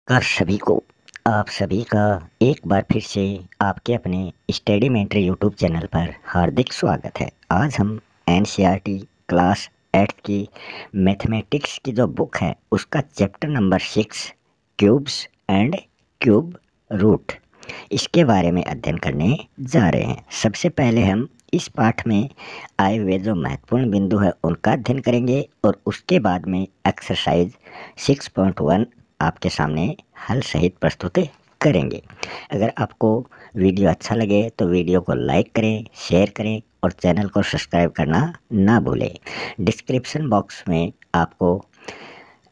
नमस्कार सभी को। आप सभी का एक बार फिर से आपके अपने स्टडी मेंटर यूट्यूब चैनल पर हार्दिक स्वागत है। आज हम एनसीईआरटी क्लास 8 की मैथमेटिक्स की जो बुक है उसका chapter number 6 cubes and cube root इसके बारे में अध्ययन करने जा रहे हैं। सबसे पहले हम इस पाठ में आए हुए जो महत्वपूर्ण बिंदु है उनका अध्ययन करेंगे और उसके बाद में एक्सरसाइज 6.1 आपके सामने हल सहित प्रस्तुत करेंगे। अगर आपको वीडियो अच्छा लगे तो वीडियो को लाइक करें, शेयर करें और चैनल को सब्सक्राइब करना ना भूलें। डिस्क्रिप्शन बॉक्स में आपको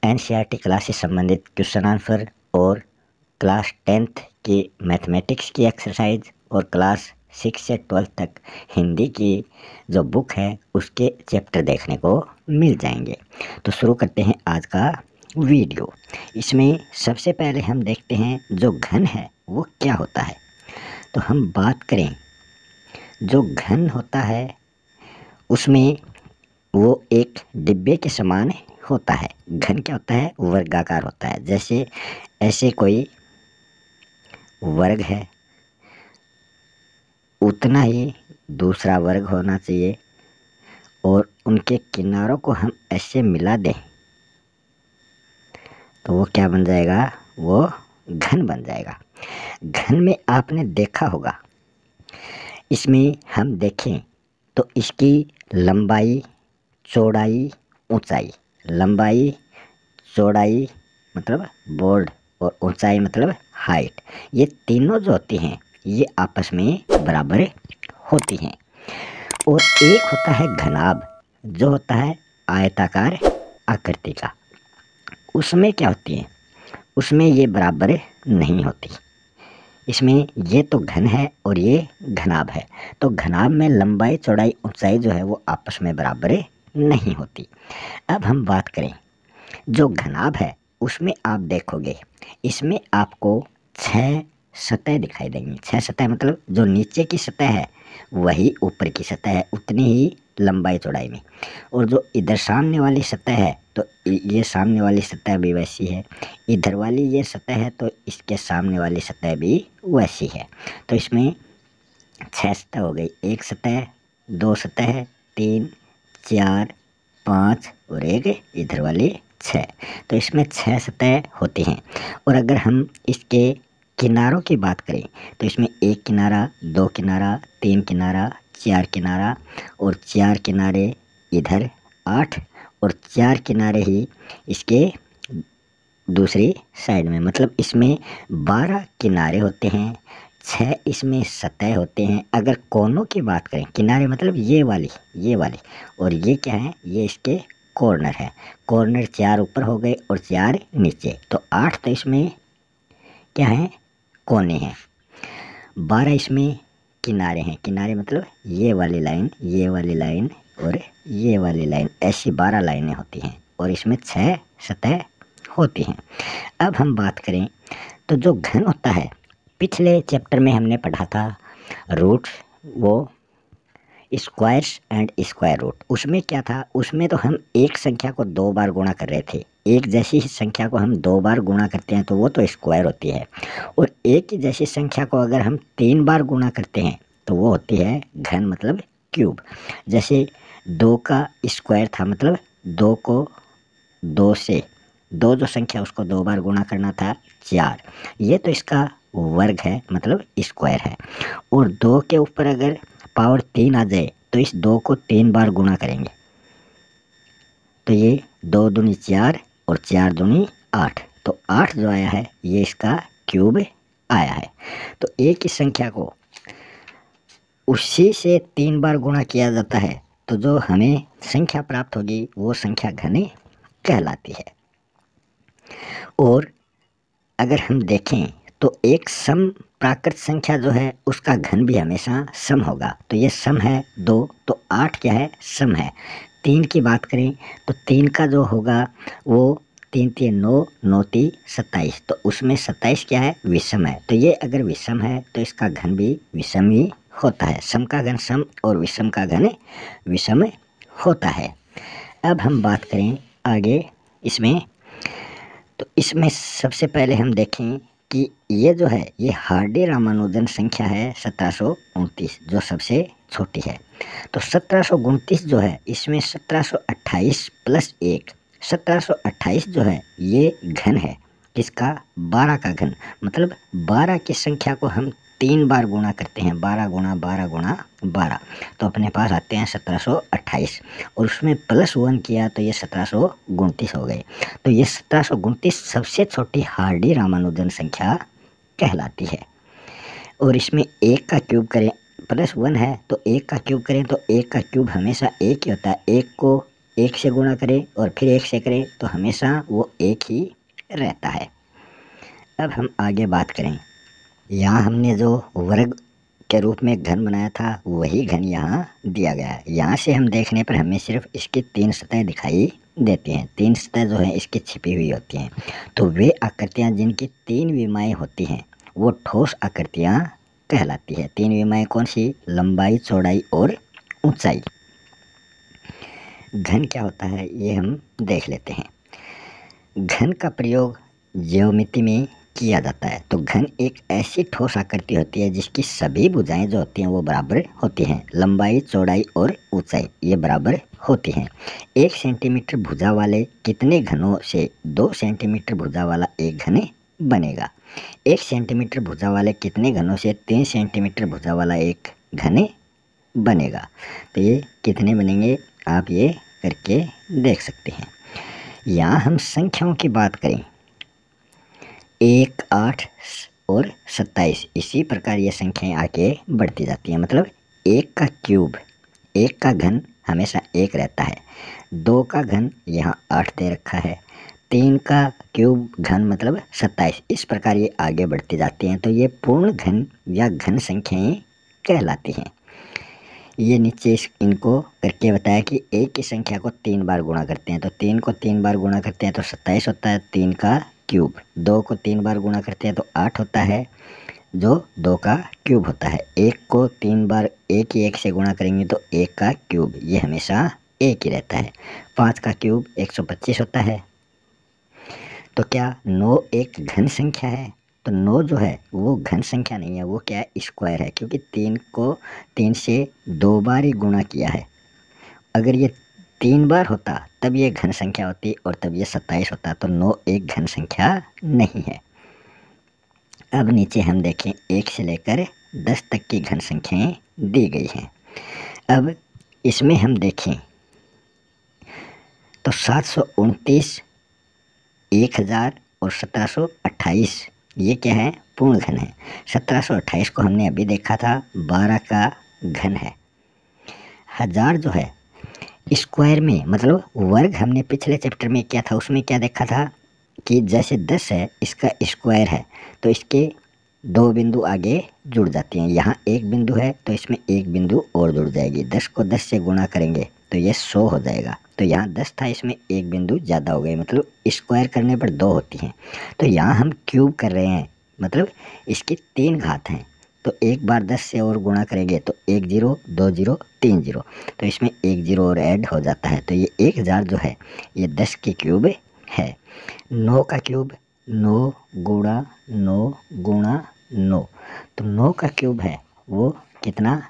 एनसीईआरटी क्लास से संबंधित क्वेश्चन आंसर और क्लास 10th की मैथमेटिक्स की एक्सरसाइज और क्लास 6 से 12 तक हिंदी की जो बुक है उसके चैप्टर देखने को मिल जाएंगे। तो शुरू करते हैं आज का वीडियो। इसमें सबसे पहले हम देखते हैं जो घन है वो क्या होता है। तो हम बात करें जो घन होता है उसमें वो एक डिब्बे के समान होता है। घन क्या होता है? वर्गाकार होता है। जैसे ऐसे कोई वर्ग है उतना ही दूसरा वर्ग होना चाहिए और उनके किनारों को हम ऐसे मिला दें तो वो क्या बन जाएगा? वो घन बन जाएगा। घन में आपने देखा होगा, इसमें हम देखें तो इसकी लंबाई, चौड़ाई, ऊंचाई, लंबाई चौड़ाई मतलब बोर्ड और ऊंचाई मतलब हाइट, ये तीनों जो होती हैं ये आपस में बराबर होती हैं। और एक होता है घनाभ जो होता है आयताकार आकृति का। उसमें क्या होती है? उसमें ये बराबर नहीं होती। इसमें ये तो घन है और ये घनाभ है। तो घनाभ में लंबाई चौड़ाई ऊंचाई जो है वो आपस में बराबर नहीं होती। अब हम बात करें जो घनाभ है उसमें आप देखोगे इसमें आपको 6 सतह दिखाई देंगी। 6 सतह मतलब जो नीचे की सतह है वही ऊपर की सतह है उतनी ही लंबाई चौड़ाई में। और जो इधर सामने वाली सतह है तो ये सामने वाली सतह भी वैसी है, इधर वाली ये सतह है तो इसके सामने वाली सतह भी वैसी है। तो इसमें 6 सतह हो गई। एक सतह, दो सतह, 3, 4, 5 और एक इधर वाली 6। तो इसमें 6 सतह होती हैं। और अगर हम इसके किनारों की बात करें तो इसमें एक किनारा, दो किनारा, 3 किनारा, 4 किनारा और 4 किनारे इधर 8 और 4 किनारे ही इसके दूसरी साइड में। मतलब इसमें 12 किनारे होते हैं, 6 इसमें सतह होते हैं। अगर कोनों की बात करें, किनारे मतलब ये वाली और ये क्या है? ये इसके कॉर्नर है। कॉर्नर 4 ऊपर हो गए और 4 नीचे, तो 8 तो इसमें क्या है? कोने हैं। 12 इसमें किनारे हैं। किनारे मतलब ये वाली लाइन और ये वाली लाइन, ऐसी 12 लाइनें होती हैं और इसमें 6 सतह होती हैं। अब हम बात करें तो जो घन होता है, पिछले चैप्टर में हमने पढ़ा था रूट, वो स्क्वायर्स एंड स्क्वायर रूट। उसमें क्या था? उसमें तो हम एक संख्या को 2 बार गुणा कर रहे थे। एक जैसी ही संख्या को हम 2 बार गुणा करते हैं तो वो तो स्क्वायर होती है। और एक ही जैसी संख्या को अगर हम 3 बार गुणा करते हैं तो वो होती है घन मतलब क्यूब। जैसे 2 का स्क्वायर था मतलब 2 को 2 से, 2 जो संख्या उसको 2 बार गुणा करना था 4, ये तो इसका वर्ग है मतलब स्क्वायर है। और 2 के ऊपर अगर पावर 3 आ जाए तो इस 2 को 3 बार गुणा करेंगे तो ये 2 दूनी 4 और 4 दूनी 8, तो 8 जो आया है ये इसका क्यूब आया है। तो एक ही संख्या को उसी से 3 बार गुणा किया जाता है तो जो हमें संख्या प्राप्त होगी वो संख्या घन कहलाती है। और अगर हम देखें तो एक सम प्राकृत संख्या जो है उसका घन भी हमेशा सम होगा। तो ये सम है 2, तो 8 क्या है? सम है। 3 की बात करें तो 3 का जो होगा वो 3 3 9, 9 3 27, तो उसमें 27 क्या है? विषम है। तो ये अगर विषम है तो इसका घन भी विषम ही होता है। सम का घन सम और विषम का घन विषम होता है। अब हम बात करें आगे इसमें, तो इसमें सबसे पहले हम देखें कि ये जो है ये हार्डी रामानुजन संख्या है 1729, जो सबसे छोटी है। तो 1729 जो है इसमें 1728 प्लस 1, 1728 जो है ये घन है किसका, 12 का घन। मतलब 12 की संख्या को हम 3 बार गुणा करते हैं, 12 गुणा 12 गुणा 12, तो अपने पास आते हैं 1728, और उसमें प्लस 1 किया तो ये 1729 हो गए। तो ये 1729 सबसे छोटी हार्डी रामानुजन संख्या कहलाती है। और इसमें 1 का क्यूब करें, प्लस 1 है तो 1 का क्यूब करें तो 1 का क्यूब हमेशा 1 ही होता है। 1 को 1 से गुणा करें और फिर 1 से करें तो हमेशा वो 1 ही रहता है। अब हम आगे बात करें, यहाँ हमने जो वर्ग के रूप में घन बनाया था वही घन यहाँ दिया गया है। यहाँ से हम देखने पर हमें सिर्फ इसकी 3 सतहें दिखाई देती हैं। 3 सतह जो है इसकी छिपी हुई होती हैं। तो वे आकृतियाँ जिनकी 3 विमाएँ होती हैं वो ठोस आकृतियाँ कहलाती है। 3 विमाएँ कौन सी, लंबाई, चौड़ाई और ऊंचाई। घन क्या होता है ये हम देख लेते हैं। घन का प्रयोग ज्यामिति में किया जाता है। तो घन एक ऐसी ठोस आकृति होती है जिसकी सभी भुजाएं जो होती हैं वो बराबर होती हैं। लंबाई, चौड़ाई और ऊंचाई ये बराबर होती हैं। 1 सेंटीमीटर भुजा वाले कितने घनों से 2 सेंटीमीटर भुजा वाला एक घन बनेगा। 1 सेंटीमीटर भुजा वाले कितने घनों से 3 सेंटीमीटर भुजा वाला एक घन बनेगा। तो ये कितने बनेंगे आप ये करके देख सकते हैं। यहाँ हम संख्याओं की बात करें, 1, 8 और 27, इसी प्रकार ये संख्याएं आगे बढ़ती जाती हैं। मतलब 1 का क्यूब, 1 का घन हमेशा 1 रहता है, 2 का घन यहाँ 8 दे रखा है, 3 का क्यूब घन मतलब 27, इस प्रकार ये आगे बढ़ती जाती हैं। तो ये पूर्ण घन या घन संख्याएं कहलाती हैं। ये नीचे इनको करके बताया कि एक की संख्या को 3 बार गुणा करते हैं, तो 3 को 3 बार गुणा करते हैं तो 27 होता है 3 का क्यूब। 2 को 3 बार गुणा करते हैं तो 8 होता है जो 2 का क्यूब होता है। 1 को 3 बार एक ही 1 से गुणा करेंगे तो 1 का क्यूब, ये हमेशा 1 ही रहता है। 5 का क्यूब 125 होता है। तो क्या 9 एक घन संख्या है? तो 9 जो है वो घन संख्या नहीं है, वो क्या है, स्क्वायर है, क्योंकि 3 को 3 से 2 बार ही गुणा किया है। अगर ये 3 बार होता तब ये घन संख्या होती और तब ये 27 होता। तो 9 एक घन संख्या नहीं है। अब नीचे हम देखें 1 से लेकर 10 तक की घन संख्याएं दी गई हैं। अब इसमें हम देखें तो 729, 1000 और 1728 ये क्या है, पूर्ण घन है। 1728 को हमने अभी देखा था 12 का घन है। 1000 जो है स्क्वायर में मतलब वर्ग, हमने पिछले चैप्टर में क्या था उसमें क्या देखा था कि जैसे 10 है इसका स्क्वायर है तो इसके 2 बिंदु आगे जुड़ जाती हैं। यहाँ 1 बिंदु है तो इसमें 1 बिंदु और जुड़ जाएगी। 10 को 10 से गुणा करेंगे तो ये 100 हो जाएगा। तो यहाँ 10 था, इसमें 1 बिंदु ज़्यादा हो गए, मतलब स्क्वायर करने पर 2 होती हैं। तो यहाँ हम क्यूब कर रहे हैं, मतलब इसकी 3 घात हैं। तो एक बार 10 से और गुणा करेंगे तो 1 0, 2 0, 3 0, तो इसमें 1 0 और ऐड हो जाता है। तो ये 1000 जो है ये 10 की क्यूब है। 9 का क्यूब 9 गुणा 9 गुणा 9, तो 9 का क्यूब है वो कितना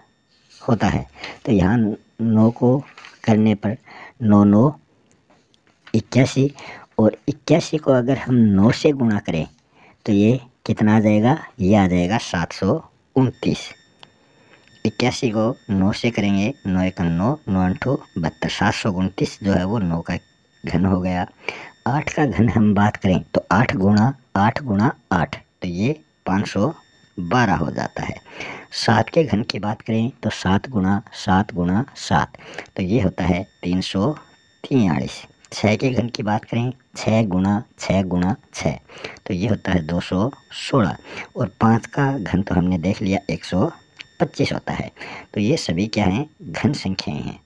होता है। तो यहाँ 9 को करने पर 9 9 81, और 81 को अगर हम 9 से गुणा करें तो ये कितना आ जाएगा, ये आ जाएगा 729। 81 को 9 से करेंगे, 9 1 9, 9 8 72, 729 जो है वो 9 का घन हो गया। 8 का घन हम बात करें तो 8 गुणा 8 गुणा 8, तो ये 512 हो जाता है। 7 के घन की बात करें तो 7 गुणा 7 गुणा 7, तो ये होता है 343। 6 के घन की बात करें 6 गुणा 6 गुणा 6, तो ये होता है 216। और 5 का घन तो हमने देख लिया 125 होता है। तो ये सभी क्या हैं, घन संख्याएं हैं।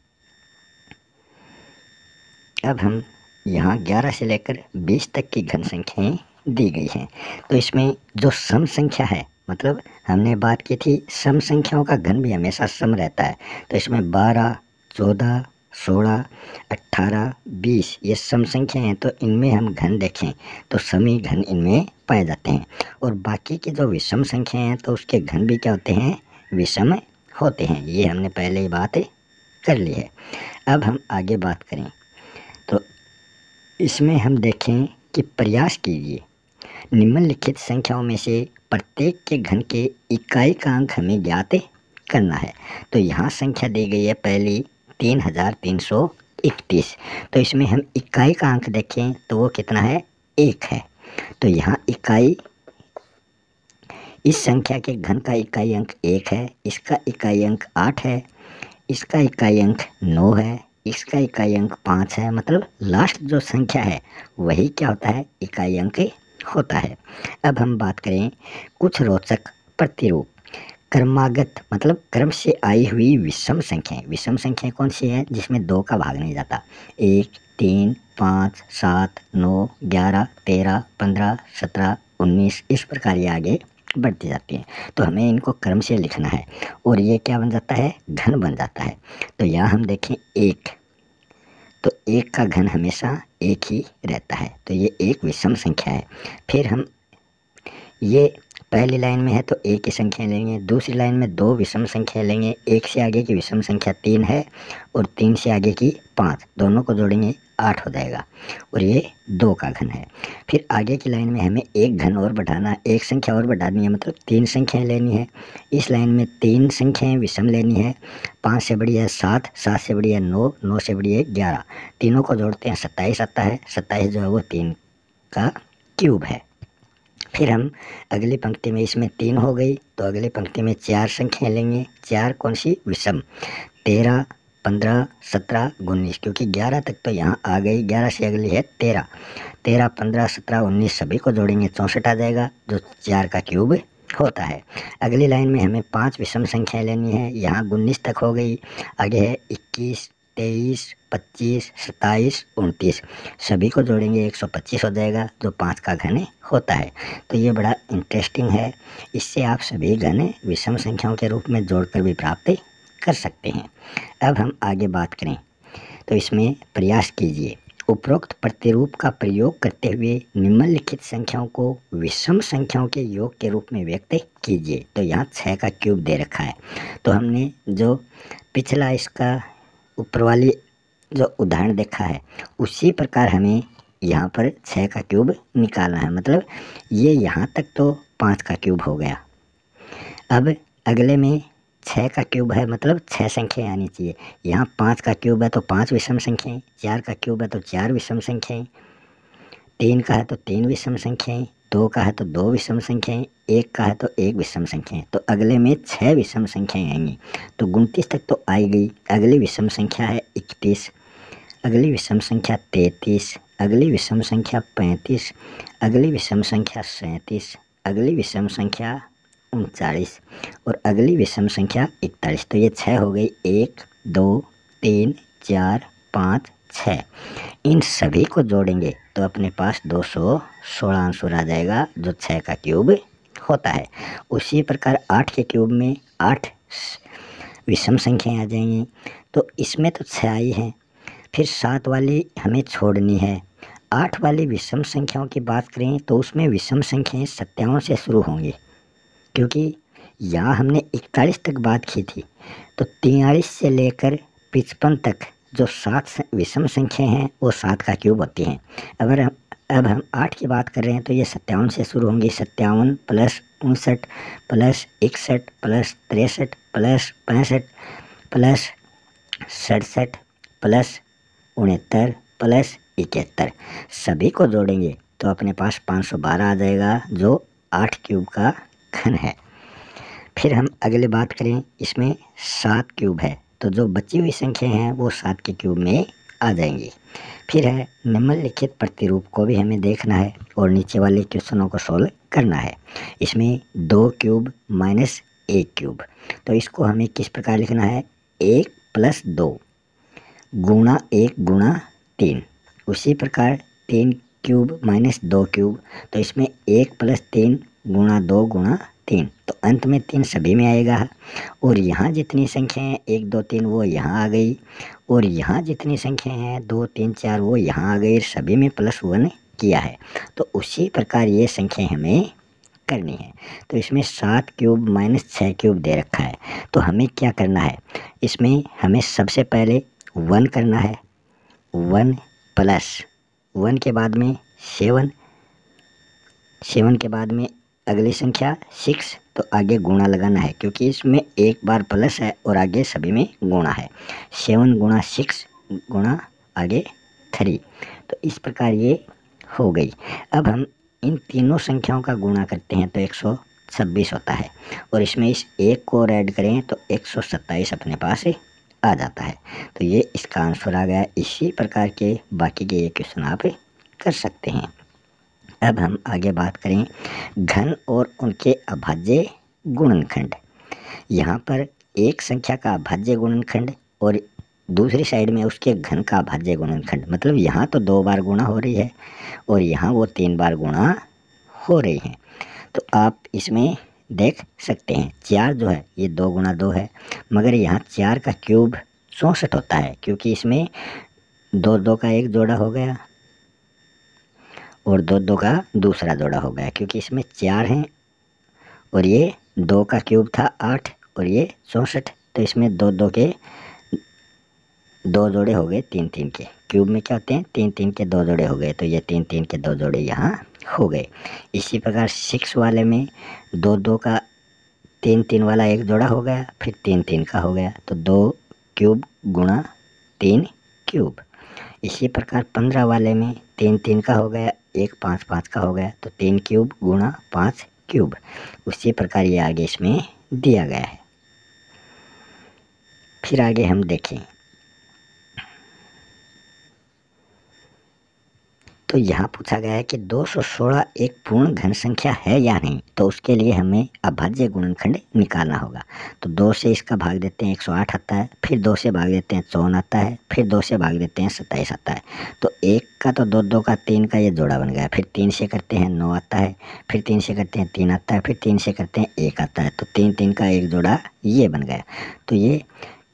अब हम यहाँ 11 से लेकर 20 तक की घन संख्याएं दी गई हैं। तो इसमें जो सम संख्या है, मतलब हमने बात की थी सम संख्याओं का घन भी हमेशा सम रहता है। तो इसमें 12, 14, 16, 18, 20 ये सम संख्या हैं, तो इनमें हम घन देखें तो समी घन इनमें पाए जाते हैं। और बाकी की जो विषम संख्या हैं तो उसके घन भी क्या होते हैं, विषम होते हैं। ये हमने पहले ही बात कर ली है। अब हम आगे बात करें तो इसमें हम देखें कि प्रयास कीजिए निम्नलिखित संख्याओं में से प्रत्येक के घन के इकाई का अंक हमें ज्ञात करना है। तो यहाँ संख्या दी गई है पहली 3331। तो इसमें हम इकाई का अंक देखें तो वो कितना है, 1 है। तो यहाँ इकाई, इस संख्या के घन का इकाई अंक 1 है, इसका इकाई अंक 8 है, इसका इकाई अंक 9 है, इसका इकाई अंक 5 है। मतलब लास्ट जो संख्या है वही क्या होता है, इकाई अंक होता है। अब हम बात करें कुछ रोचक प्रतिरूप। क्रमागत मतलब क्रम से आई हुई विषम संख्याएं। विषम संख्याएं कौन सी है, जिसमें 2 का भाग नहीं जाता। 1, 3, 5, 7, 9, 11, 13, 15, 17, 19 इस प्रकार ये आगे बढ़ती जाती हैं। तो हमें इनको क्रम से लिखना है और ये क्या बन जाता है, घन बन जाता है। तो यहाँ हम देखें 1, तो 1 का घन हमेशा 1 ही रहता है, तो ये एक विषम संख्या है। फिर हम ये पहली लाइन में है तो 1 की संख्या लेंगे, दूसरी लाइन में 2 विषम संख्या लेंगे, 1 से आगे की विषम संख्या 3 है और 3 से आगे की 5, दोनों को जोड़ेंगे 8 हो जाएगा और ये 2 का घन है। फिर आगे की लाइन में हमें एक घन और बढ़ाना, एक संख्या और बढ़ानी है, मतलब 3 संख्याएं लेनी है। इस लाइन में 3 संख्याएं विषम लेनी है। 5 से बड़ी है 7, 7 से बड़ी है 9, 9 से बड़ी है 11, तीनों को जोड़ते हैं 27 आता है। 27 जो है वो 3 का क्यूब है। फिर हम अगली पंक्ति में, इसमें 3 हो गई तो अगली पंक्ति में 4 संख्याएं लेंगे। 4 कौन सी, विषम। 13, 15, 17, 19, क्योंकि 11 तक तो यहाँ आ गई, 11 से अगली है 13। 13, 15, 17, 19 सभी को जोड़ेंगे 64 आ जाएगा, जो 4 का क्यूब होता है। अगली लाइन में हमें 5 विषम संख्याएं लेनी है। यहाँ 19 तक हो गई, आगे है 21, 23, 25, 27, 29, सभी को जोड़ेंगे 125 हो जाएगा, जो 5 का घन होता है। तो ये बड़ा इंटरेस्टिंग है, इससे आप सभी घन विषम संख्याओं के रूप में जोड़कर भी प्राप्त कर सकते हैं। अब हम आगे बात करें तो इसमें प्रयास कीजिए उपरोक्त प्रतिरूप का प्रयोग करते हुए निम्नलिखित संख्याओं को विषम संख्याओं के योग के रूप में व्यक्त कीजिए। तो यहाँ 6 का क्यूब दे रखा है, तो हमने जो पिछला इसका ऊपर वाली जो उदाहरण देखा है उसी प्रकार हमें यहाँ पर 6 का क्यूब निकालना है। मतलब ये यहाँ तक तो 5 का क्यूब हो गया, अब अगले में 6 का क्यूब है, मतलब 6 संख्याएं आनी चाहिए। यहाँ 5 का क्यूब है तो 5 विषम संख्याएं, 4 का क्यूब है तो 4 विषम संख्याएं, 3 का है तो 3 विषम संख्याएं, 2 का है तो 2 विषम संख्याएं, 1 का है तो 1 विषम संख्याएं। तो अगले में 6 विषम संख्याएं आएंगी। तो 29 तक तो आई गई। अगली विषम संख्या है 31, अगली विषम संख्या 33, अगली विषम संख्या 35, अगली विषम संख्या 37, अगली विषम संख्या 39 और अगली विषम संख्या 41। तो ये 6 हो गई, 1, 2, 3, 4, 5, 6। इन सभी को जोड़ेंगे तो अपने पास 216 आंसर आ जाएगा, जो 6 का क्यूब होता है। उसी प्रकार 8 के क्यूब में 8 विषम संख्याएं आ जाएंगी। तो इसमें तो 6 आई हैं, फिर 7 वाली हमें छोड़नी है। 8 वाली विषम संख्याओं की बात करें तो उसमें विषम संख्याएं 57 से शुरू होंगी, क्योंकि यहाँ हमने 41 तक बात की थी। तो 43 से लेकर 55 तक जो 7 विषम संख्याएं हैं वो 7 का क्यूब होती हैं। अब हम 8 की बात कर रहे हैं तो ये 57 से शुरू होंगी। 57 plus 59 plus 61 plus 63 plus 65 plus 67 plus 69 plus 71, सभी को जोड़ेंगे तो अपने पास 512 आ जाएगा, जो 8 क्यूब का घन है। फिर हम अगले बात करें, इसमें 7 क्यूब है, तो जो बची हुई संख्या हैं वो 7 के क्यूब में आ जाएंगी। फिर है निम्नलिखित प्रतिरूप को भी हमें देखना है और नीचे वाले क्वेश्चनों को सोल्व करना है। इसमें 2 क्यूब माइनस 1 क्यूब, तो इसको हमें किस प्रकार लिखना है, 1 प्लस 2 गुणा 1 गुणा 3। उसी प्रकार 3 क्यूब माइनस 2 क्यूब, तो इसमें 1 प्लस 3 गुणा 2 गुणा 3, तो अंत में 3 सभी में आएगा। और यहाँ जितनी संख्याएं 1, 2, 3 वो यहाँ आ गई, और यहाँ जितनी संख्या हैं 2, 3, 4 वो यहाँ आ गई, सभी में +1 किया है। तो उसी प्रकार ये संख्या हमें करनी है। तो इसमें 7 क्यूब -6 क्यूब दे रखा है, तो हमें क्या करना है, इसमें हमें सबसे पहले 1 करना है, 1 + 1 के बाद में 7, 7 के बाद में अगली संख्या 6, तो आगे गुणा लगाना है क्योंकि इसमें एक बार प्लस है और आगे सभी में गुणा है। 7 × 6 गुणा आगे 3, तो इस प्रकार ये हो गई। अब हम इन तीनों संख्याओं का गुणा करते हैं तो 126 होता है, और इसमें इस एक को और ऐड करें तो 127 अपने पास आ जाता है। तो ये इसका आंसर आ गया। इसी प्रकार के बाकी के ये क्वेश्चन आप कर सकते हैं। अब हम आगे बात करें घन और उनके अभाज्य गुणनखंड। यहाँ पर एक संख्या का अभाज्य गुणनखंड और दूसरी साइड में उसके घन का अभाज्य गुणनखंड, मतलब यहाँ तो 2 बार गुणा हो रही है और यहाँ वो 3 बार गुणा हो रही है। तो आप इसमें देख सकते हैं 4 जो है ये 2 × 2 है, मगर यहाँ 4 का क्यूब 64 होता है क्योंकि इसमें 2 2 का एक जोड़ा हो गया और 2 2 का दूसरा जोड़ा हो गया, क्योंकि इसमें 4 हैं और ये 2 का क्यूब था 8 और ये 64, तो इसमें 2 2 के 2 जोड़े हो गए 3 3 के। क्यूब में क्या होते हैं 3 3 के 2 जोड़े हो गए, तो ये 3 3 के 2 जोड़े यहाँ हो गए। इसी प्रकार 6 वाले में 2 2 का 3 3 वाला एक जोड़ा हो गया, फिर 3 3 का हो गया, तो 2 क्यूब × 3 क्यूब। इसी प्रकार 15 वाले में 3 3 का हो गया, एक 5 5 का हो गया, तो 3 क्यूब × 5 क्यूब। उसी प्रकार ये आगे इसमें दिया गया है। फिर आगे हम देखें तो यहाँ पूछा गया है कि 216 एक पूर्ण घन संख्या है या नहीं, तो उसके लिए हमें अभाज्य गुणनखंड निकालना होगा। तो 2 से इसका भाग देते हैं 108 आता है, फिर 2 से भाग देते हैं 54 आता है, फिर 2 से भाग देते हैं 27 आता है। तो 1 का तो 2 2 का 3 का ये जोड़ा बन गया, फिर 3 से करते हैं 9 आता है, फिर 3 से करते हैं 3 आता है, फिर 3 से करते हैं 1 आता है, तो 3 3 का एक जोड़ा ये बन गया। तो ये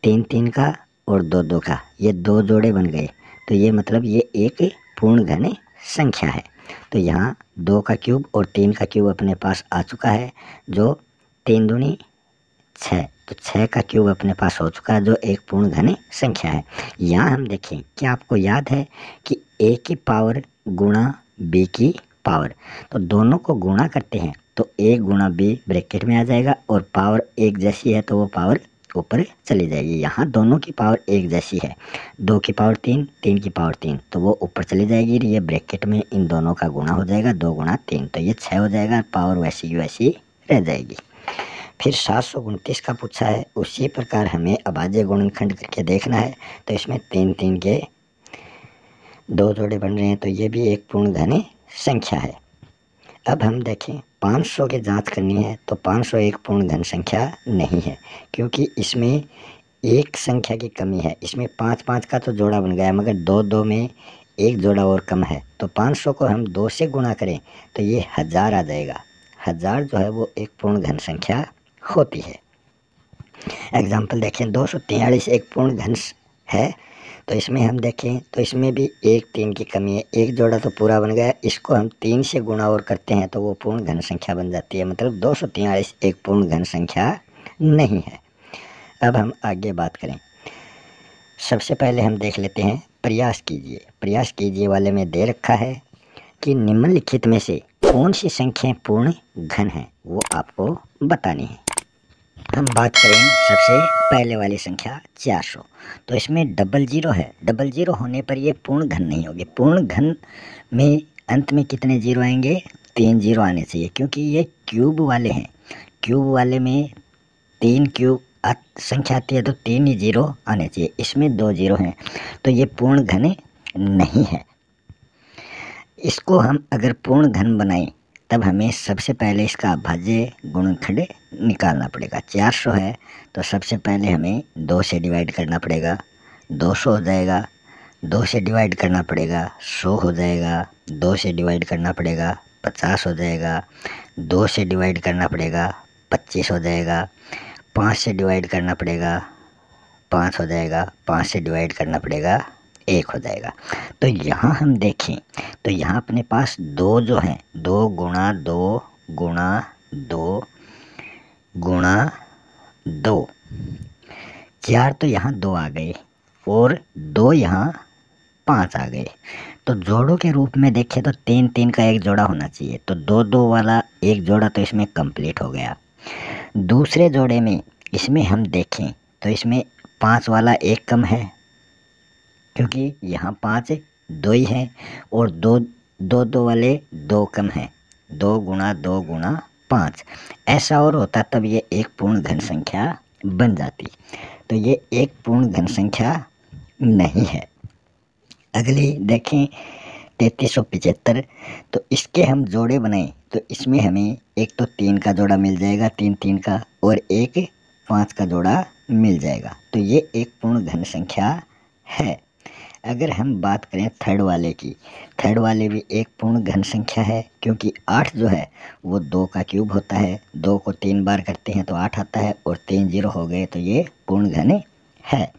3 3 का और 2 2 का ये 2 जोड़े बन गए, तो ये मतलब ये एक पूर्ण घन संख्या है। तो यहाँ 2 का क्यूब और 3 का क्यूब अपने पास आ चुका है, जो 3 दूनी 6, तो 6 का क्यूब अपने पास हो चुका है, जो एक पूर्ण घन संख्या है। यहाँ हम देखें, क्या आपको याद है कि a की पावर गुणा b की पावर, तो दोनों को गुणा करते हैं तो a × b ब्रैकेट में आ जाएगा और पावर एक जैसी है तो वो पावर ऊपर चली जाएगी। यहाँ दोनों की पावर एक जैसी है, 2 की पावर 3, 3 की पावर 3, तो वो ऊपर चली जाएगी। ये ब्रैकेट में इन दोनों का गुणा हो जाएगा, 2 × 3, तो ये 6 हो जाएगा, पावर वैसी की वैसी रह जाएगी। फिर 729 का पूछा है, उसी प्रकार हमें अभाज्य गुणनखंड करके देखना है। तो इसमें 3 3 के 2 जोड़े बन रहे हैं, तो ये भी एक पूर्ण घन संख्या है। अब हम देखें 500 की जांच करनी है, तो 500 एक पूर्ण घन संख्या नहीं है, क्योंकि इसमें एक संख्या की कमी है। इसमें 5 5 का तो जोड़ा बन गया, मगर 2 2 में एक जोड़ा और कम है, तो 500 को हम 2 से गुणा करें तो ये 1000 आ जाएगा। 1000 जो है वो एक पूर्ण घन संख्या होती है। एग्जाम्पल देखें 243 एक पूर्ण घन है, तो इसमें हम देखें तो इसमें भी 1 3 की कमी है, एक जोड़ा तो पूरा बन गया, इसको हम 3 से गुणा और करते हैं तो वो पूर्ण घन संख्या बन जाती है। मतलब 243 एक पूर्ण घन संख्या नहीं है। अब हम आगे बात करें, सबसे पहले हम देख लेते हैं प्रयास कीजिए। प्रयास कीजिए वाले में दे रखा है कि निम्नलिखित में से कौन सी संख्याएं पूर्ण घन हैं, वो आपको बतानी है। हम बात करें सबसे पहले वाली संख्या 400, तो इसमें 00 है। 00 होने पर ये पूर्ण घन नहीं होगी। पूर्ण घन में अंत में कितने जीरो आएंगे, 3 जीरो आने चाहिए, क्योंकि ये क्यूब वाले हैं। क्यूब वाले में 3 क्यूब संख्या आती है तो 3 ही जीरो आने चाहिए, इसमें 2 जीरो हैं, तो ये पूर्ण घन नहीं है। इसको हम अगर पूर्ण घन बनाएं तब हमें सबसे पहले इसका अभाज्य गुणनखंड निकालना पड़ेगा। 400 है तो सबसे पहले हमें 2 से डिवाइड करना पड़ेगा, 200 हो जाएगा, 2 से डिवाइड करना पड़ेगा, 100 हो जाएगा, 2 से डिवाइड करना पड़ेगा, 50 हो जाएगा, 2 से डिवाइड करना पड़ेगा, 25 हो जाएगा, 5 से डिवाइड करना पड़ेगा, 5 हो जाएगा, 5 से डिवाइड करना पड़ेगा, 1 हो जाएगा। तो यहाँ हम देखें तो यहाँ अपने पास 2 जो हैं, 2 गुणा 2 गुणा 2 गुणा 2, 4 तो यहाँ 2 आ गए और 2 यहाँ 5 आ गए। तो जोड़ों के रूप में देखें तो 3 3 का एक जोड़ा होना चाहिए, तो 2 2 वाला एक जोड़ा तो इसमें कंप्लीट हो गया। दूसरे जोड़े में इसमें हम देखें तो इसमें 5 वाला एक कम है, क्योंकि यहाँ 5 2 ही है और 2 2 2 वाले 2 कम है, 2 गुणा 2 गुणा 5। ऐसा और होता तब ये एक पूर्ण घन संख्या बन जाती, तो ये एक पूर्ण घन संख्या नहीं है। अगली देखें 3375, तो इसके हम जोड़े बनाएं तो इसमें हमें एक तो 3 का जोड़ा मिल जाएगा, 3 3 का, और एक 5 का जोड़ा मिल जाएगा, तो ये एक पूर्ण घन संख्या है। अगर हम बात करें थर्ड वाले की, थर्ड वाले भी एक पूर्ण घन संख्या है, क्योंकि 8 जो है वो 2 का क्यूब होता है, 2 को 3 बार करते हैं तो 8 आता है और 3 0 हो गए, तो ये पूर्ण घन है।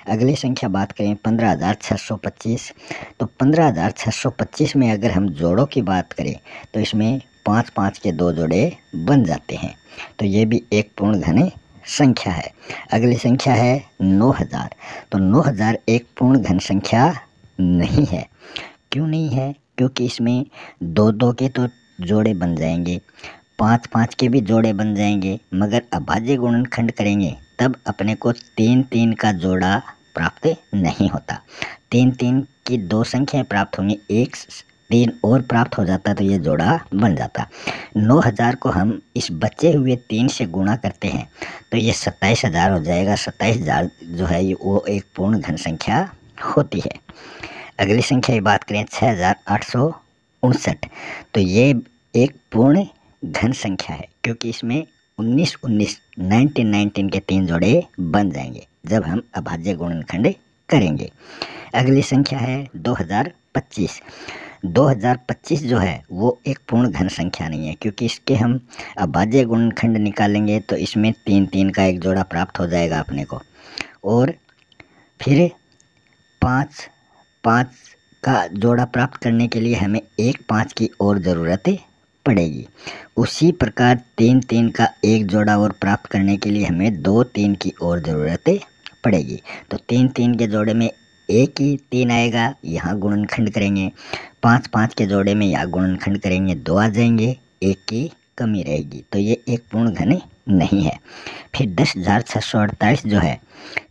अगली संख्या बात करें 15625, तो 15625 में अगर हम जोड़ों की बात करें तो इसमें 5 5 के 2 जोड़े बन जाते हैं, तो ये भी एक पूर्ण घन संख्या है। अगली संख्या है 9000, तो 9000 एक पूर्ण घन संख्या नहीं है। क्यों नहीं है? क्योंकि इसमें 2 2 के तो जोड़े बन जाएंगे, 5 5 के भी जोड़े बन जाएंगे, मगर अभाज्य गुणनखंड करेंगे तब अपने को 3 3 का जोड़ा प्राप्त नहीं होता। 3 3 की 2 संख्याएं प्राप्त होंगी, एक 3 और प्राप्त हो जाता तो ये जोड़ा बन जाता। 9000 को हम इस बचे हुए 3 से गुणा करते हैं तो ये 27000 हो जाएगा। 27000 जो है ये वो एक पूर्ण घन संख्या होती है। अगली संख्या की बात करें 6859, तो ये एक पूर्ण घन संख्या है, क्योंकि इसमें 19 19 19 19 के 3 जोड़े बन जाएंगे जब हम अभाज्य गुणनखंड करेंगे। अगली संख्या है 2025। 2025 जो है वो एक पूर्ण घन संख्या नहीं है, क्योंकि इसके हम अभाज्य गुणनखंड निकालेंगे तो इसमें 3 3 का एक जोड़ा प्राप्त हो जाएगा अपने को, और फिर 5 5 का जोड़ा प्राप्त करने के लिए हमें 1 5 की और ज़रूरत पड़ेगी। उसी प्रकार 3 3 का एक जोड़ा और प्राप्त करने के लिए हमें 2 3 की और ज़रूरत पड़ेगी। तो 3 3 के जोड़े में एक ही 3 आएगा, यहाँ गुणनखंड करेंगे, 5 5 के जोड़े में यहाँ गुणनखंड करेंगे, 2 आ जाएंगे, एक की कमी रहेगी, तो ये एक पूर्ण घन नहीं है। फिर 10648 जो है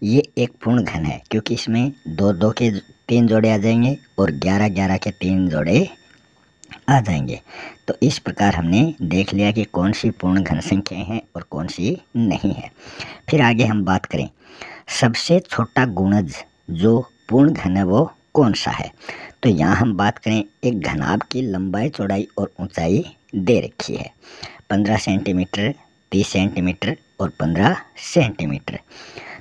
ये एक पूर्ण घन है, क्योंकि इसमें 2 2 के 3 जोड़े आ जाएंगे और 11 11 के 3 जोड़े आ जाएंगे। तो इस प्रकार हमने देख लिया कि कौन सी पूर्ण घन संख्याएं हैं और कौन सी नहीं है। फिर आगे हम बात करें सबसे छोटा गुणज जो पूर्ण घन है वो कौन सा है। तो यहाँ हम बात करें एक घनाभ की लंबाई चौड़ाई और ऊंचाई दे रखी है, 15 सेंटीमीटर, 30 सेंटीमीटर और 15 सेंटीमीटर।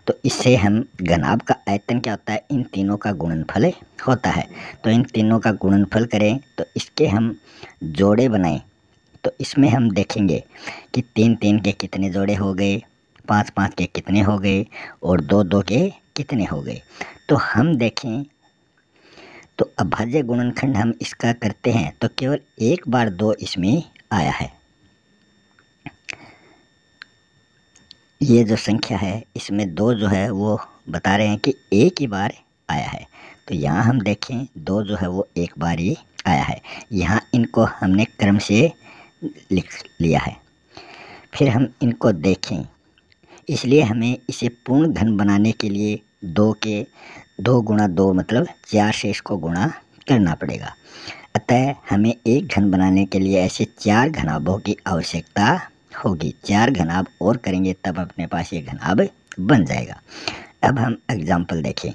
तो इससे हम घनाभ का आयतन क्या होता है, इन तीनों का गुणनफल होता है। तो इन तीनों का गुणनफल करें तो इसके हम जोड़े बनाएं तो इसमें हम देखेंगे कि 3 3 के कितने जोड़े हो गए, 5 5 के कितने हो गए और 2 2 के कितने हो गए। तो हम देखें तो अभाज्य गुणनखंड हम इसका करते हैं तो केवल एक बार 2 इसमें आया है। ये जो संख्या है इसमें 2 जो है वो बता रहे हैं कि एक ही बार आया है। तो यहाँ हम देखें 2 जो है वो एक बार ही आया है, यहाँ इनको हमने क्रम से लिख लिया है। फिर हम इनको देखें, इसलिए हमें इसे पूर्ण घन बनाने के लिए 2 के 2 गुणा 2 मतलब 4 से इसको गुणा करना पड़ेगा। अतः हमें एक घन बनाने के लिए ऐसे 4 घनाभों की आवश्यकता होगी। 4 घनाभ और करेंगे तब अपने पास ये घनाभ बन जाएगा। अब हम एग्जाम्पल देखें,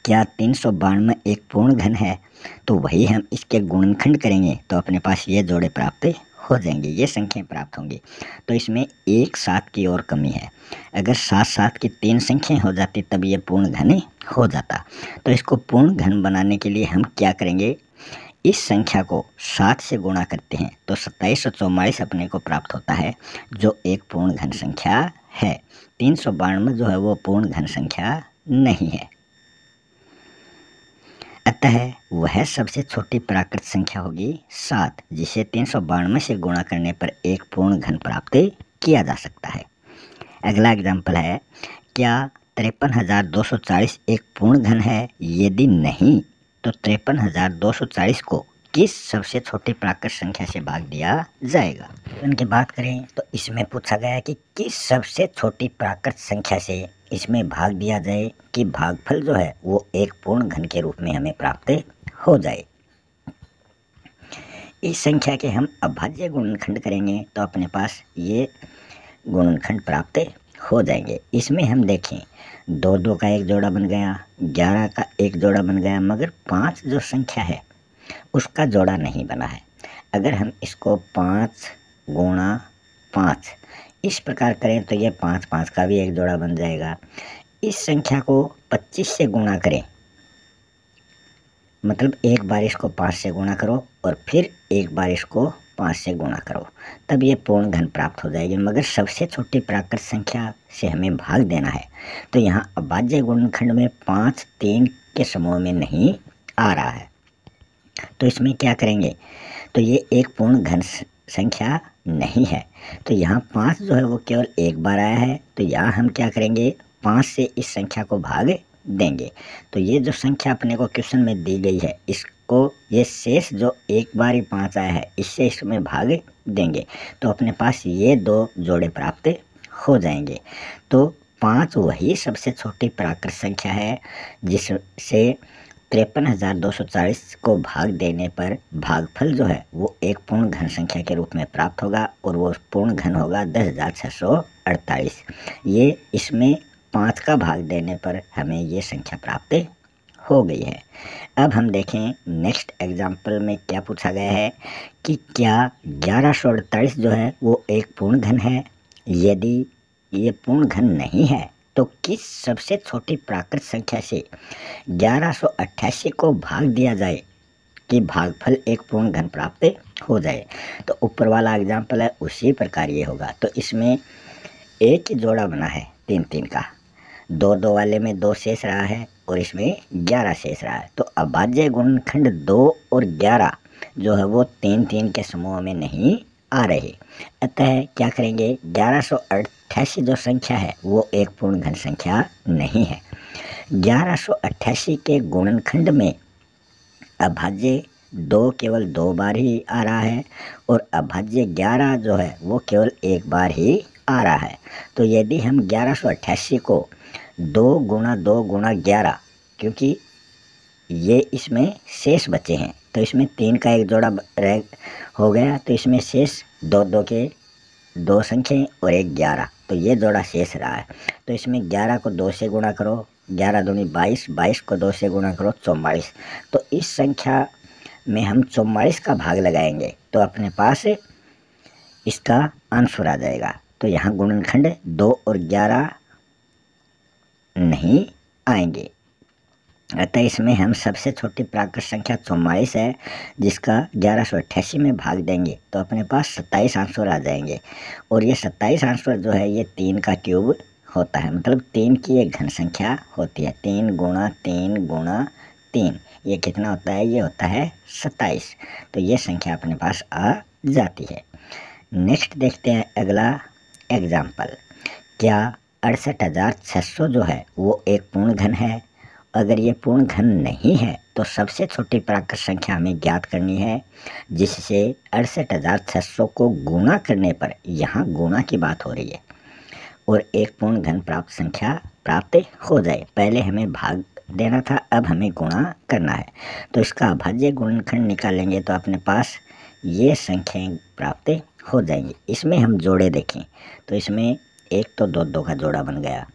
क्या 392 एक पूर्ण घन है, तो वही हम इसके गुणनखंड करेंगे तो अपने पास ये जोड़े प्राप्त हो जाएंगे, ये संख्याएं प्राप्त होंगी। तो इसमें 1 7 की और कमी है, अगर 7 7 की 3 संख्याएं हो जाती तब ये पूर्ण घन हो जाता। तो इसको पूर्ण घन बनाने के लिए हम क्या करेंगे, इस संख्या को 7 से गुणा करते हैं तो 2744 अपने को प्राप्त होता है, जो एक पूर्ण घन संख्या है। 392 जो है वो पूर्ण घन संख्या नहीं है। अतः वह सबसे छोटी प्राकृत संख्या होगी 7, जिसे 392 से गुणा करने पर एक पूर्ण घन प्राप्त किया जा सकता है। अगला एग्जाम्पल है, क्या 53,240 एक पूर्ण घन है? यदि नहीं तो 53,240 को किस सबसे छोटी प्राकृत संख्या से भाग दिया जाएगा? इनकी बात करें तो इसमें पूछा गया है कि किस सबसे छोटी प्राकृत संख्या से इसमें भाग दिया जाए कि भागफल जो है वो एक पूर्ण घन के रूप में हमें प्राप्त हो जाए। इस संख्या के हम अभाज्य गुणनखंड करेंगे तो अपने पास ये गुणनखंड प्राप्त हो जाएंगे। इसमें हम देखें 2 का एक जोड़ा बन गया, 11 का एक जोड़ा बन गया, मगर 5 जो संख्या है उसका जोड़ा नहीं बना है। अगर हम इसको 5 गुणा 5 इस प्रकार करें तो ये 5 का भी एक जोड़ा बन जाएगा। इस संख्या को 25 से गुणा करें, मतलब एक बार इसको 5 से गुणा करो और फिर एक बार इसको 5 से गुणा करो, तब ये पूर्ण घन प्राप्त हो जाएगी। मगर सबसे छोटी प्राकृत संख्या से हमें भाग देना है, तो यहाँ अभाज्य गुणनखंड में 5 3 के समूह में नहीं आ रहा है। तो इसमें क्या करेंगे, तो ये एक पूर्ण घन संख्या नहीं है, तो यहाँ 5 जो है वो केवल एक बार आया है, तो यहाँ हम क्या करेंगे, 5 से इस संख्या को भाग देंगे। तो ये जो संख्या अपने को क्वेश्चन में दी गई है, इसको ये शेष जो एक बार ही 5 आया है इससे इसमें भाग देंगे, तो अपने पास ये 2 जोड़े प्राप्त हो जाएंगे। तो 5 वही सबसे छोटी प्राकृत संख्या है जिससे 53,240 को भाग देने पर भागफल जो है वो एक पूर्ण घन संख्या के रूप में प्राप्त होगा, और वो पूर्ण घन होगा 10,648। ये इसमें 5 का भाग देने पर हमें ये संख्या प्राप्त हो गई है। अब हम देखें नेक्स्ट एग्जाम्पल में क्या पूछा गया है कि क्या 1148 जो है वो एक पूर्ण घन है? यदि ये पूर्ण घन नहीं है तो किस सबसे छोटी प्राकृत संख्या से 1188 को भाग दिया जाए कि भागफल एक पूर्ण घन प्राप्त हो जाए? तो ऊपर वाला एग्जाम्पल है उसी प्रकार ये होगा। तो इसमें एक ही जोड़ा बना है 3 का, 2 वाले में 2 शेष रहा है और इसमें 11 शेष रहा है। तो अभाज्य गुणनखंड 2 और 11 जो है वो 3 के समूह में नहीं आ रहे। अतः क्या करेंगे, 1188 जो संख्या है वो एक पूर्ण घन संख्या नहीं है। 1188 के गुणनखंड में अभाज्य 2 केवल 2 बार ही आ रहा है और अभाज्य 11 जो है वो केवल एक बार ही आ रहा है। तो यदि हम 1188 को 2 गुणा 2 गुणा 11, क्योंकि ये इसमें शेष बचे हैं तो इसमें 3 का एक जोड़ा रह हो गया, तो इसमें शेष 2 के 2 संख्या और एक 11, तो ये जोड़ा शेष रहा है। तो इसमें 11 को 2 से गुणा करो, 11 दूनी 22, 22 को 2 से गुणा करो 44। तो इस संख्या में हम 44 का भाग लगाएंगे तो अपने पास इसका आंसर आ जाएगा। तो यहाँ गुणनखंड 2 और 11 नहीं आएंगे। अतः इसमें हम सबसे छोटी प्राकृत संख्या 44 है जिसका 1188 में भाग देंगे तो अपने पास 27 आंसर आ जाएंगे। और ये 27 आंसर जो है ये 3 का क्यूब होता है, मतलब 3 की एक घन संख्या होती है। 3 गुणा 3 गुणा 3 ये कितना होता है, ये होता है 27। तो ये संख्या अपने पास आ जाती है। नेक्स्ट देखते हैं अगला एग्जाम्पल, क्या 68,600 जो है वो एक पूर्ण घन है? अगर ये पूर्ण घन नहीं है तो सबसे छोटी प्राकृत संख्या हमें ज्ञात करनी है जिससे 68,600 को गुणा करने पर, यहाँ गुणा की बात हो रही है, और एक पूर्ण घन प्राप्त संख्या प्राप्त हो जाए। पहले हमें भाग देना था, अब हमें गुणा करना है। तो इसका अभाज्य गुणनखंड निकालेंगे तो अपने पास ये संख्याएं प्राप्त हो जाएंगी। इसमें हम जोड़े देखें तो इसमें एक तो 2 का जोड़ा बन गया,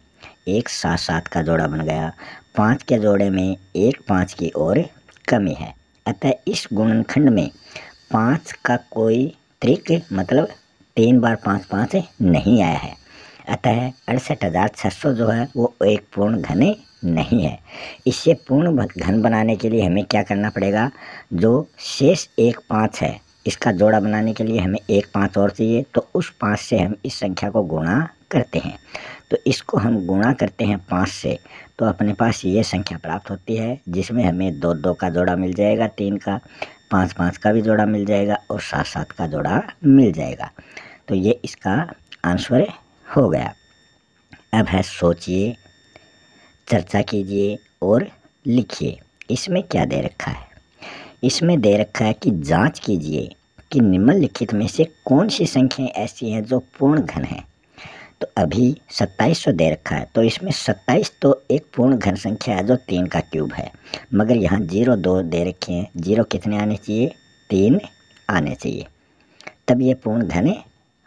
एक 7 का जोड़ा बन गया, 5 के जोड़े में एक 5 की ओर कमी है। अतः इस गुणनखंड में 5 का कोई त्रिक, मतलब 3 बार 5 नहीं आया है। अतः 68,600 जो है वो एक पूर्ण घन नहीं है। इससे पूर्ण घन बनाने के लिए हमें क्या करना पड़ेगा, जो शेष एक 5 है इसका जोड़ा बनाने के लिए हमें एक 5 और चाहिए, तो उस 5 से हम इस संख्या को गुणा करते हैं। तो इसको हम गुणा करते हैं 5 से, तो अपने पास ये संख्या प्राप्त होती है जिसमें हमें 2-2 का जोड़ा मिल जाएगा, 3 का, 5-5 का भी जोड़ा मिल जाएगा और 7-7 का जोड़ा मिल जाएगा। तो ये इसका आंसर हो गया। अब है सोचिए, चर्चा कीजिए और लिखिए। इसमें क्या दे रखा है? इसमें दे रखा है कि जांच कीजिए कि निम्नलिखित में से कौन सी संख्याएं ऐसी हैं जो पूर्ण घन हैं। तो अभी 2700 दे रखा है, तो इसमें 27 तो एक पूर्ण घन संख्या है जो 3 का क्यूब है, मगर यहाँ 0 2 दे रखे हैं। 0 कितने आने चाहिए? 3 आने चाहिए, तब ये पूर्ण घन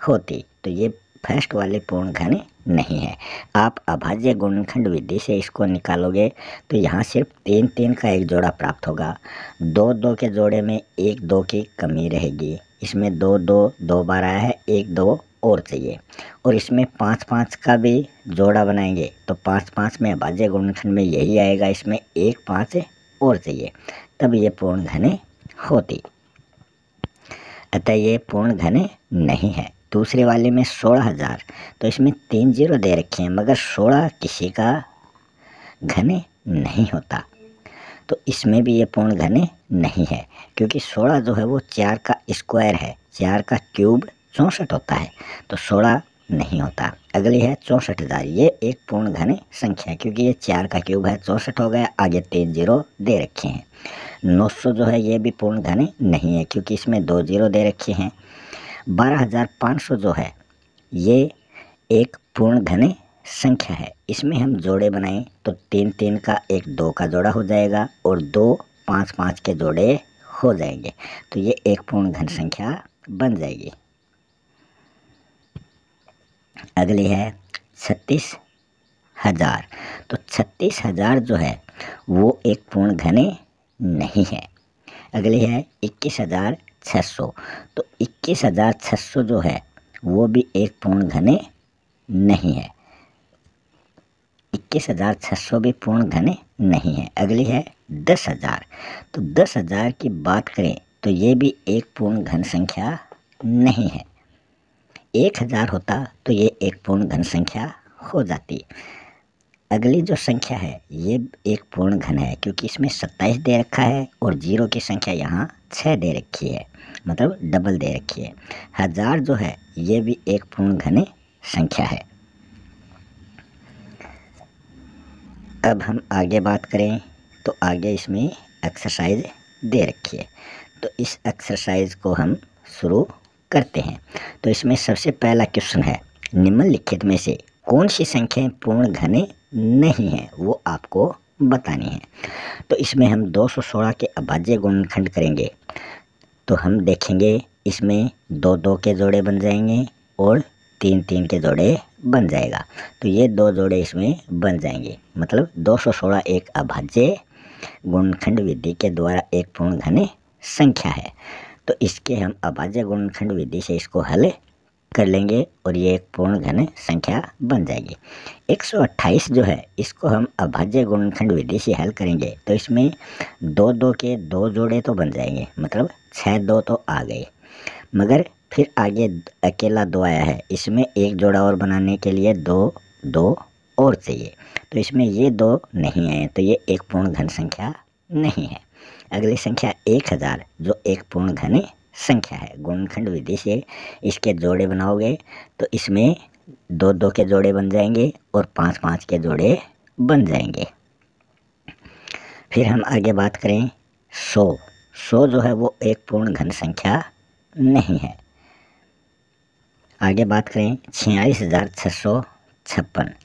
होती। तो ये फर्स्ट वाले पूर्ण घन नहीं है। आप अभाज्य गुणनखंड विधि से इसको निकालोगे तो यहाँ सिर्फ 3-3 का एक जोड़ा प्राप्त होगा। 2-2 के जोड़े में 1-2 की कमी रहेगी। इसमें 2-2 2 बार आया है, 1-2 और चाहिए। और इसमें 5-5 का भी जोड़ा बनाएंगे तो 5-5 में अभाज्य गुणनखंड में यही आएगा। इसमें 1-5 और चाहिए, तब ये पूर्ण घन होती। अतः ये पूर्ण घन नहीं है। दूसरे वाले में 16,000, तो इसमें 3 0 दे रखे हैं, मगर 16 किसी का घन नहीं होता। तो इसमें भी ये पूर्ण घन नहीं है, क्योंकि 16 जो है वो 4 का स्क्वायर है, 4 का क्यूब 64 होता है, तो 16 नहीं होता। अगली है 64,000, ये एक पूर्ण घन संख्या है, क्योंकि ये 4 का क्यूब है, 64 हो गया। आगे 3 0 दे रखे हैं। 900 जो है ये भी पूर्ण घन नहीं है, क्योंकि इसमें 2 0 दे रखे हैं। 12,500 जो है ये एक पूर्ण घन संख्या है। इसमें हम जोड़े बनाएं तो 3-3 का 1-2 का जोड़ा हो जाएगा और 2 5-5 के जोड़े हो जाएंगे, तो ये एक पूर्ण घन संख्या बन जाएगी। अगली है 36,000, तो 36,000 जो है वो एक पूर्ण घन नहीं है। अगली है 21,600, तो 21,600 जो है वो भी एक पूर्ण घन नहीं है। 21,600 भी पूर्ण घन नहीं है। अगली है 10,000, तो 10,000 की बात करें तो ये भी एक पूर्ण घन संख्या नहीं है। 1,000 होता तो ये एक पूर्ण घन संख्या हो जाती। अगली जो संख्या है ये एक पूर्ण घन है, क्योंकि इसमें 27 दे रखा है और 0 की संख्या यहाँ 6 दे रखी है, मतलब डबल दे रखी है। 1000 जो है ये भी एक पूर्ण घन संख्या है। अब हम आगे बात करें तो आगे इसमें एक्सरसाइज दे रखी है, तो इस एक्सरसाइज को हम शुरू करते हैं। तो इसमें सबसे पहला क्वेश्चन है, निम्नलिखित में से कौन सी संख्याएं पूर्ण घन नहीं है, वो आपको बतानी है। तो इसमें हम 216 के अभाज्य गुणनखंड करेंगे, तो हम देखेंगे इसमें 2-2 के जोड़े बन जाएंगे और 3-3 के जोड़े बन जाएगा, तो ये 2 जोड़े इसमें बन जाएंगे, मतलब 216 एक अभाज्य गुणनखंड विधि के द्वारा एक पूर्ण घन संख्या है। तो इसके हम अभाज्य गुणनखंड विधि से इसको हल कर लेंगे और ये एक पूर्ण घन संख्या बन जाएगी। 128 जो है इसको हम अभाज्य गुणनखंड विधि से हल करेंगे, तो इसमें 2-2 के 2 जोड़े तो बन जाएंगे, मतलब 6-2 तो आ गए, मगर फिर आगे अकेला 2 आया है, इसमें एक जोड़ा और बनाने के लिए 2-2 और चाहिए, तो इसमें ये 2 नहीं आए, तो ये एक पूर्ण घन संख्या नहीं है। अगली संख्या 1000 जो एक पूर्ण घन संख्या है। गुणनखंड विधि से इसके जोड़े बनाओगे तो इसमें 2-2 के जोड़े बन जाएंगे और 5-5 के जोड़े बन जाएंगे। फिर हम आगे बात करें 100 जो है वो एक पूर्ण घन संख्या नहीं है। आगे बात करें 46,656,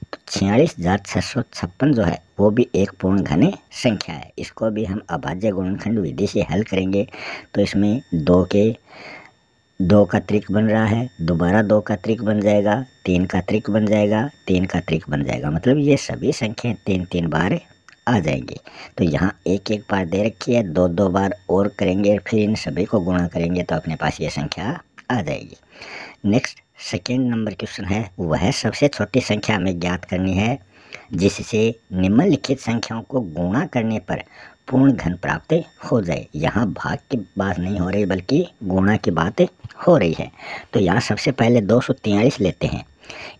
तो 46,656 जो है वो भी एक पूर्ण घन संख्या है। इसको भी हम अभाज्य गुणनखंड विधि से हल करेंगे, तो इसमें 2 का त्रिक बन रहा है, दोबारा 2 का त्रिक बन जाएगा, 3 का त्रिक बन जाएगा, 3 का त्रिक बन जाएगा, मतलब ये सभी संख्याएं 3-3 बार आ जाएंगी। तो यहाँ 1-1 बार दे रखी है, 2-2 बार और करेंगे, फिर इन सभी को गुणा करेंगे तो अपने पास ये संख्या आ जाएगी। नेक्स्ट सेकेंड नंबर क्वेश्चन है, वह सबसे छोटी संख्या हमें ज्ञात करनी है जिससे निम्नलिखित संख्याओं को गुणा करने पर पूर्ण घन प्राप्त हो जाए। यहाँ भाग की बात नहीं हो रही बल्कि गुणा की बात हो रही है। तो यहाँ सबसे पहले 243 लेते हैं,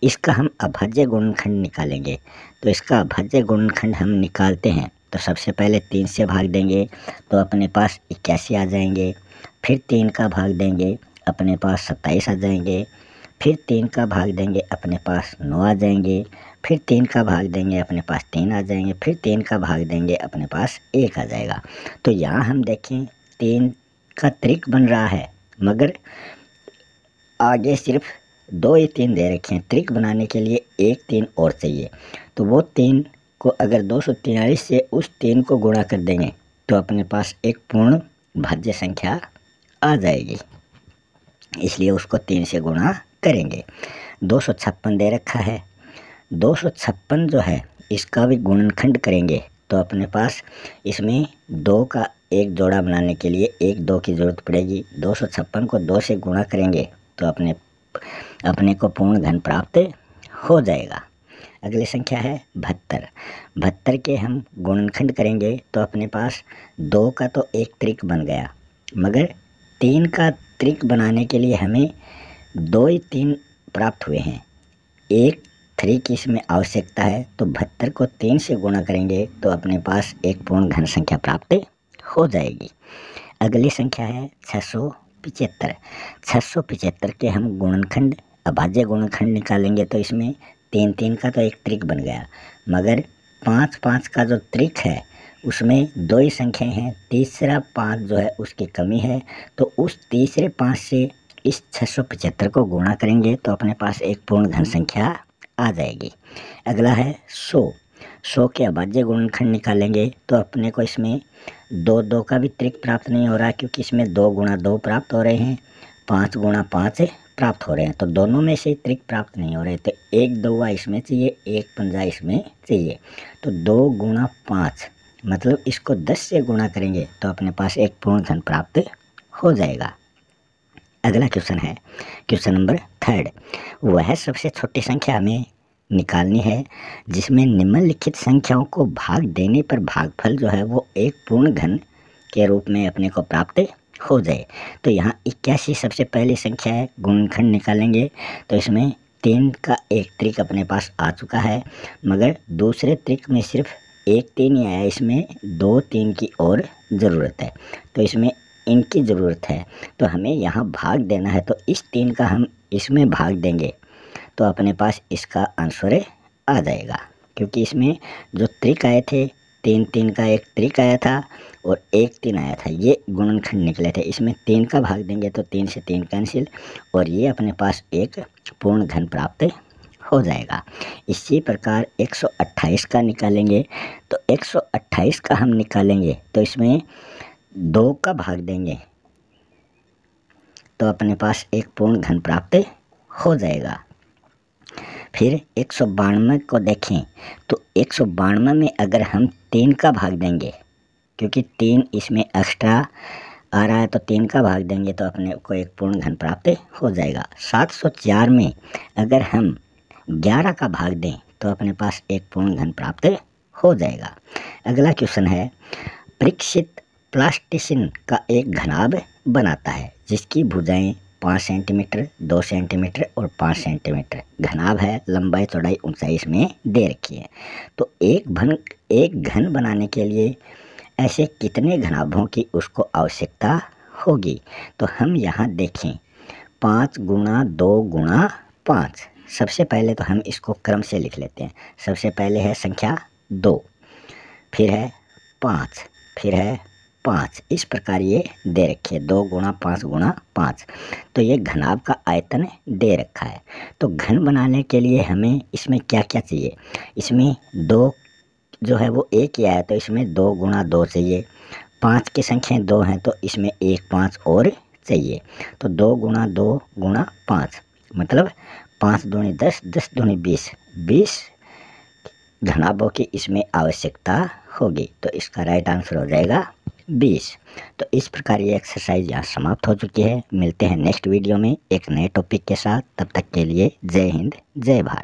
इसका हम अभाज्य गुणनखंड निकालेंगे। तो इसका अभाज्य गुणनखंड हम निकालते हैं तो सबसे पहले 3 से भाग देंगे तो अपने पास 81 आ जाएंगे, फिर 3 का भाग देंगे अपने पास 27 आ जाएंगे, फिर 3 का भाग देंगे अपने पास 9 आ जाएंगे, फिर 3 का भाग देंगे अपने पास 3 आ जाएंगे, फिर 3 का भाग देंगे अपने पास 1 आ जाएगा। तो यहाँ हम देखें 3 का त्रिक बन रहा है, मगर आगे सिर्फ 2 ही 3 दे रखे हैं। त्रिक बनाने के लिए 1 3 और चाहिए। तो वो 3 को अगर 243 से उस 3 को गुणा कर देंगे तो अपने पास एक पूर्ण भाज्य संख्या आ जाएगी, इसलिए उसको 3 से गुणा करेंगे। 256 दे रखा है, 256 जो है इसका भी गुणनखंड करेंगे तो अपने पास इसमें 2 का एक जोड़ा बनाने के लिए 1 2 की ज़रूरत पड़ेगी। 256 को 2 से गुणा करेंगे तो अपने को पूर्ण घन प्राप्त हो जाएगा। अगली संख्या है 72। 72 के हम गुणनखंड करेंगे तो अपने पास 2 का तो एक त्रिक बन गया, मगर 3 का त्रिक बनाने के लिए हमें 2 ही 3 प्राप्त हुए हैं, एक 3 की इसमें आवश्यकता है। तो 72 को 3 से गुणा करेंगे तो अपने पास एक पूर्ण घन संख्या प्राप्त हो जाएगी। अगली संख्या है 675। 675 के हम गुणनखंड अभाज्य गुणनखंड निकालेंगे तो इसमें 3 3 का तो एक त्रिक बन गया, मगर 5 5 का जो त्रिक है उसमें 2 ही संख्याएं हैं, तीसरा 5 जो है उसकी कमी है। तो उस तीसरे 5 से इस 675 को गुणा करेंगे तो अपने पास एक पूर्ण घन संख्या आ जाएगी। अगला है 100। 100 के अभाज्य गुणनखंड निकालेंगे तो अपने को इसमें 2 2 का भी त्रिक प्राप्त नहीं हो रहा, क्योंकि इसमें 2 गुणा 2 प्राप्त हो रहे हैं, 5 गुणा 5 प्राप्त हो रहे हैं। तो दोनों में से त्रिक प्राप्त नहीं हो रहे, तो 1 2 इसमें चाहिए, 1 पंजा इसमें चाहिए। तो 2 गुणा 5 मतलब इसको 10 से गुणा करेंगे तो अपने पास एक पूर्ण घन प्राप्त हो जाएगा। अगला क्वेश्चन है क्वेश्चन नंबर 3। वह सबसे छोटी संख्या हमें निकालनी है जिसमें निम्नलिखित संख्याओं को भाग देने पर भागफल जो है वो एक पूर्ण घन के रूप में अपने को प्राप्त हो जाए। तो यहाँ 81 सबसे पहली संख्या है, गुणनखंड निकालेंगे तो इसमें 3 का एक त्रिक अपने पास आ चुका है, मगर दूसरे त्रिक में सिर्फ 1 3 ही आया, इसमें 2 3 की और ज़रूरत है। तो इसमें इनकी ज़रूरत है, तो हमें यहाँ भाग देना है। तो इस 3 का हम इसमें भाग देंगे तो अपने पास इसका आंसर आ जाएगा, क्योंकि इसमें जो त्रिक आए थे 3 3 का एक त्रिक आया था और 1 3 आया था, ये गुणनखंड निकले थे। इसमें 3 का भाग देंगे तो 3 से 3 कैंसिल और ये अपने पास एक पूर्ण घन प्राप्त हो जाएगा। इसी प्रकार 128 का निकालेंगे तो 128 का हम निकालेंगे तो इसमें 2 का भाग देंगे तो अपने पास एक पूर्ण घन प्राप्त हो जाएगा। फिर 192 को देखें तो 192 में अगर हम 3 का भाग देंगे, क्योंकि 3 इसमें एक्स्ट्रा आ रहा है तो 3 का भाग देंगे तो अपने को एक पूर्ण घन प्राप्त हो जाएगा। 704 में अगर हम 11 का भाग दें तो अपने पास एक पूर्ण घन प्राप्त हो जाएगा। अगला क्वेश्चन है परीक्षित प्लास्टिसिन का एक घनाभ बनाता है जिसकी भुजाएं 5 सेंटीमीटर, 2 सेंटीमीटर और 5 सेंटीमीटर घनाभ है, लंबाई चौड़ाई ऊंचाई इसमें दे रखी है। तो एक घन बनाने के लिए ऐसे कितने घनाभों की उसको आवश्यकता होगी। तो हम यहाँ देखें 5 गुणा 2 गुणा 5। सबसे पहले तो हम इसको क्रम से लिख लेते हैं। सबसे पहले है संख्या 2, फिर है 5, फिर है 5, इस प्रकार ये दे रखे 2 गुणा 5 गुणा 5। तो ये घनाभ का आयतन दे रखा है। तो घन बनाने के लिए हमें इसमें क्या क्या चाहिए। इसमें 2 जो है वो 1 ही आया तो इसमें 2 गुणा 2 चाहिए। 5 की संख्याएं 2 हैं तो इसमें 1 5 और चाहिए। तो 2 गुणा 2 गुणा 5 मतलब 5 दूनी 10, 10 दूनी 20, 20 घनाभों की इसमें आवश्यकता होगी। तो इसका राइट आंसर हो जाएगा 20। तो इस प्रकार ये एक्सरसाइज यहाँ समाप्त हो चुकी है। मिलते हैं नेक्स्ट वीडियो में एक नए टॉपिक के साथ। तब तक के लिए जय हिंद, जय भारत।